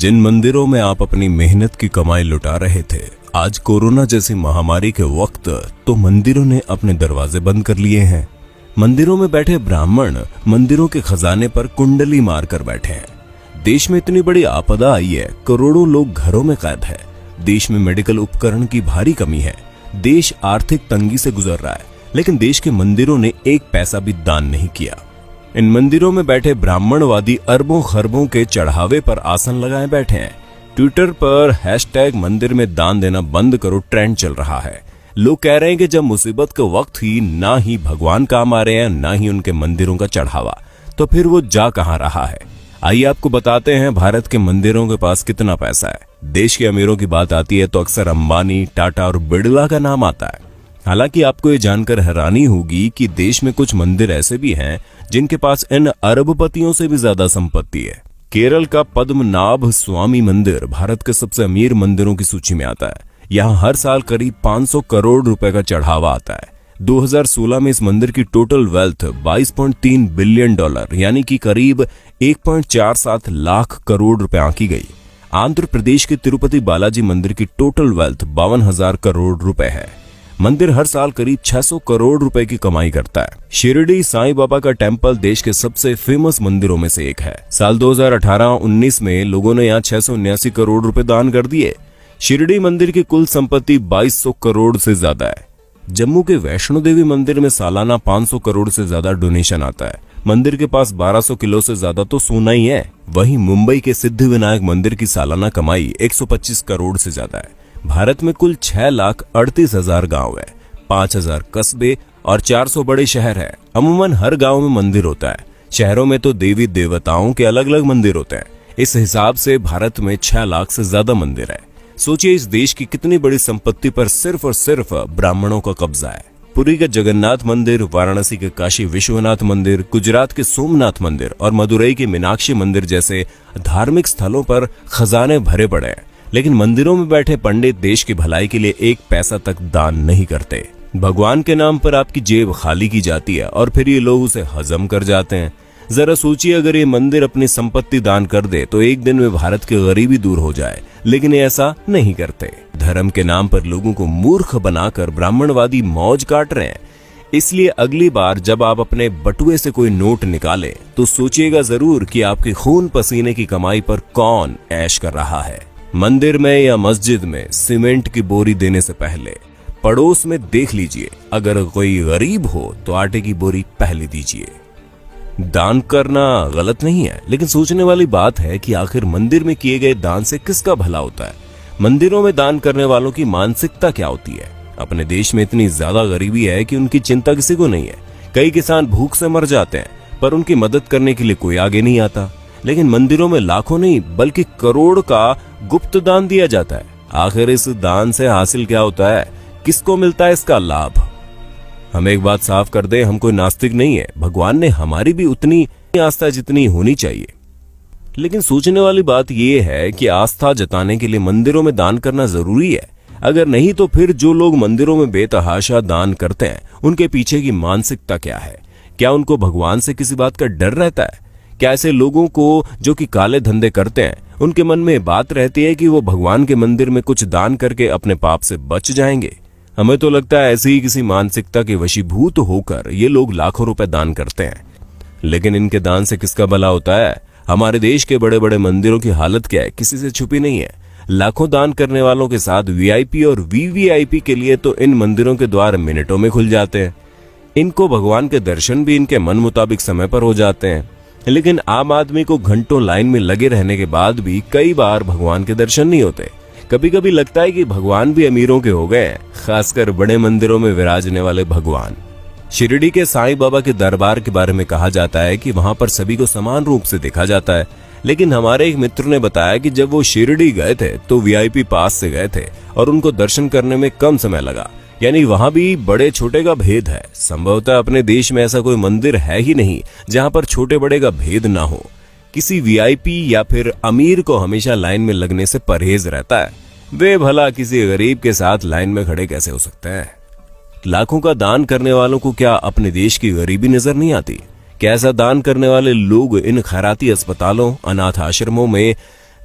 जिन मंदिरों में आप अपनी मेहनत की कमाई लुटा रहे थे, आज कोरोना जैसी महामारी के वक्त तो मंदिरों ने अपने दरवाजे बंद कर लिए हैं। मंदिरों में बैठे ब्राह्मण मंदिरों के खजाने पर कुंडली मारकर बैठे हैं। देश में इतनी बड़ी आपदा आई है, करोड़ों लोग घरों में कैद है। देश में मेडिकल उपकरण की भारी कमी है। देश आर्थिक तंगी से गुजर रहा है, लेकिन देश के मंदिरों ने एक पैसा भी दान नहीं किया। इन मंदिरों में बैठे ब्राह्मणवादी अरबों खरबों के चढ़ावे पर आसन लगाए बैठे हैं। ट्विटर पर हैशटैग मंदिर में दान देना बंद करो ट्रेंड चल रहा है। लोग कह रहे हैं कि जब मुसीबत के वक्त ही ना ही भगवान काम आ रहे हैं, ना ही उनके मंदिरों का चढ़ावा, तो फिर वो जा कहां रहा है। आइए आपको बताते हैं भारत के मंदिरों के पास कितना पैसा है। देश के अमीरों की बात आती है तो अक्सर अंबानी, टाटा और बिड़ला का नाम आता है। हालांकि आपको ये जानकर हैरानी होगी कि देश में कुछ मंदिर ऐसे भी हैं जिनके पास इन अरबपतियों से भी ज्यादा संपत्ति है। केरल का पद्मनाभ स्वामी मंदिर भारत के सबसे अमीर मंदिरों की सूची में आता है। यहाँ हर साल करीब 500 करोड़ रुपए का चढ़ावा आता है। 2016 में इस मंदिर की टोटल वेल्थ $22.3 बिलियन यानी कि करीब 1.47 लाख करोड़ रुपए आंकी गई। आंध्र प्रदेश के तिरुपति बालाजी मंदिर की टोटल वेल्थ 52,000 करोड़ रुपए है। मंदिर हर साल करीब 600 करोड़ रुपए की कमाई करता है। शिरडी साईं बाबा का टेम्पल देश के सबसे फेमस मंदिरों में से एक है। साल 2018-19 में लोगों ने यहाँ 679 करोड़ रुपए दान कर दिए। शिरडी मंदिर की कुल संपत्ति 2200 करोड़ से ज्यादा है। जम्मू के वैष्णो देवी मंदिर में सालाना 500 करोड़ से ज्यादा डोनेशन आता है। मंदिर के पास 1200 किलो से ज्यादा तो सोना ही है। वहीं मुंबई के सिद्धिविनायक मंदिर की सालाना कमाई 125 करोड़ से ज्यादा है। भारत में कुल 6,38,000 गांव है, 5,000 कस्बे और 400 बड़े शहर है। अमूमन हर गांव में मंदिर होता है। शहरों में तो देवी देवताओं के अलग अलग मंदिर होते हैं। इस हिसाब से भारत में 6 लाख से ज्यादा मंदिर है। सोचिए इस देश की कितनी बड़ी संपत्ति पर सिर्फ और सिर्फ ब्राह्मणों का कब्जा है। पुरी के जगन्नाथ मंदिर, वाराणसी के काशी विश्वनाथ मंदिर, गुजरात के सोमनाथ मंदिर और मदुरई के मीनाक्षी मंदिर जैसे धार्मिक स्थलों पर खजाने भरे पड़े हैं, लेकिन मंदिरों में बैठे पंडित देश की भलाई के लिए एक पैसा तक दान नहीं करते। भगवान के नाम पर आपकी जेब खाली की जाती है और फिर ये लोग उसे हजम कर जाते हैं। जरा सोचिए, अगर ये मंदिर अपनी संपत्ति दान कर दे तो एक दिन में भारत की गरीबी दूर हो जाए, लेकिन ये ऐसा नहीं करते। धर्म के नाम पर लोगों को मूर्ख बनाकर ब्राह्मणवादी मौज काट रहे हैं। इसलिए अगली बार जब आप अपने बटुए से कोई नोट निकालें तो सोचिएगा जरूर कि आपके खून पसीने की कमाई पर कौन ऐश कर रहा है। मंदिर में या मस्जिद में सीमेंट की बोरी देने से पहले पड़ोस में देख लीजिए, अगर कोई गरीब हो तो आटे की बोरी पहले दीजिए। दान करना गलत नहीं है, लेकिन सोचने वाली बात है कि आखिर मंदिर में किए गए दान से किसका भला होता है। मंदिरों में दान करने वालों की मानसिकता क्या होती है। अपने देश में इतनी ज्यादा गरीबी है कि उनकी चिंता किसी को नहीं है। कई किसान भूख से मर जाते हैं, पर उनकी मदद करने के लिए कोई आगे नहीं आता। लेकिन मंदिरों में लाखों नहीं बल्कि करोड़ का गुप्त दान दिया जाता है। आखिर इस दान से हासिल क्या होता है, किसको मिलता है इसका लाभ। हम एक बात साफ कर दें, हम कोई नास्तिक नहीं है। भगवान ने हमारी भी उतनी आस्था जितनी होनी चाहिए। लेकिन सोचने वाली बात यह है कि आस्था जताने के लिए मंदिरों में दान करना जरूरी है। अगर नहीं तो फिर जो लोग मंदिरों में बेतहाशा दान करते हैं, उनके पीछे की मानसिकता क्या है। क्या उनको भगवान से किसी बात का डर रहता है? क्या ऐसे लोगों को जो कि काले धंधे करते हैं, उनके मन में बात रहती है कि वो भगवान के मंदिर में कुछ दान करके अपने पाप से बच जाएंगे? हमें तो लगता है ऐसी ही किसी मानसिकता के वशीभूत होकर ये लोग लाखों रुपए दान करते हैं। लेकिन इनके दान से किसका भला होता है? हमारे देश के बड़े बड़े मंदिरों की हालत क्या है, किसी से छुपी नहीं है। लाखों दान करने वालों के साथ वीआईपी और वीवीआईपी के लिए तो इन मंदिरों के द्वार मिनटों में खुल जाते हैं। इनको भगवान के दर्शन भी इनके मन मुताबिक समय पर हो जाते हैं। लेकिन आम आदमी को घंटों लाइन में लगे रहने के बाद भी कई बार भगवान के दर्शन नहीं होते। कभी कभी लगता है कि भगवान भी अमीरों के हो गए हैं, खासकर बड़े मंदिरों में विराजने वाले भगवान। शिरडी के साईं बाबा के दरबार के बारे में कहा जाता है कि वहां पर सभी को समान रूप से देखा जाता है। लेकिन हमारे एक मित्र ने बताया कि जब वो शिरडी गए थे तो वीआईपी पास से गए थे और उनको दर्शन करने में कम समय लगा। यानी वहां भी बड़े छोटे का भेद है। संभवतः अपने देश में ऐसा कोई मंदिर है ही नहीं जहां पर छोटे बड़े का भेद ना हो। किसी वीआईपी या फिर अमीर को हमेशा लाइन में लगने से परहेज रहता है। वे भला किसी गरीब के साथ लाइन में खड़े कैसे हो सकते हैं? लाखों का दान करने वालों को क्या अपने देश की गरीबी नजर नहीं आती? क्या ऐसा दान करने वाले लोग इन खैराती अस्पतालों, अनाथ आश्रमों में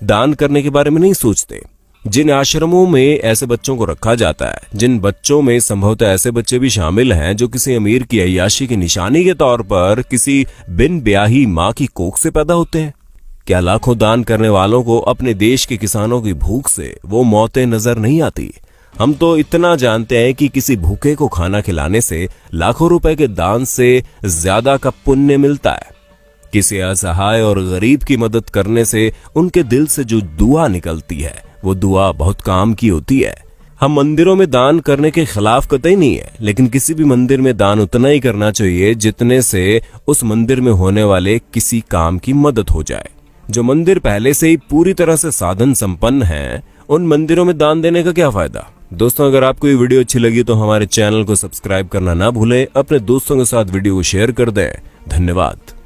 दान करने के बारे में नहीं सोचते। जिन आश्रमों में ऐसे बच्चों को रखा जाता है, जिन बच्चों में संभवतः ऐसे बच्चे भी शामिल हैं जो किसी अमीर की अय्याशी की निशानी के तौर पर किसी बिन ब्याही माँ की कोख से पैदा होते हैं, क्या लाखों दान करने वालों को अपने देश के किसानों की भूख से वो मौतें नजर नहीं आती? हम तो इतना जानते हैं कि किसी भूखे को खाना खिलाने से लाखों रुपए के दान से ज्यादा का पुण्य मिलता है। किसी असहाय और गरीब की मदद करने से उनके दिल से जो दुआ निकलती है वो दुआ बहुत काम की होती है। हम मंदिरों में दान करने के खिलाफ कतई नहीं है, लेकिन किसी भी मंदिर में दान उतना ही करना चाहिए जितने से उस मंदिर में होने वाले किसी काम की मदद हो जाए। जो मंदिर पहले से ही पूरी तरह से साधन संपन्न हैं, उन मंदिरों में दान देने का क्या फायदा। दोस्तों, अगर आपको ये वीडियो अच्छी लगी तो हमारे चैनल को सब्सक्राइब करना ना भूलें, अपने दोस्तों के साथ वीडियो को शेयर कर दें। धन्यवाद।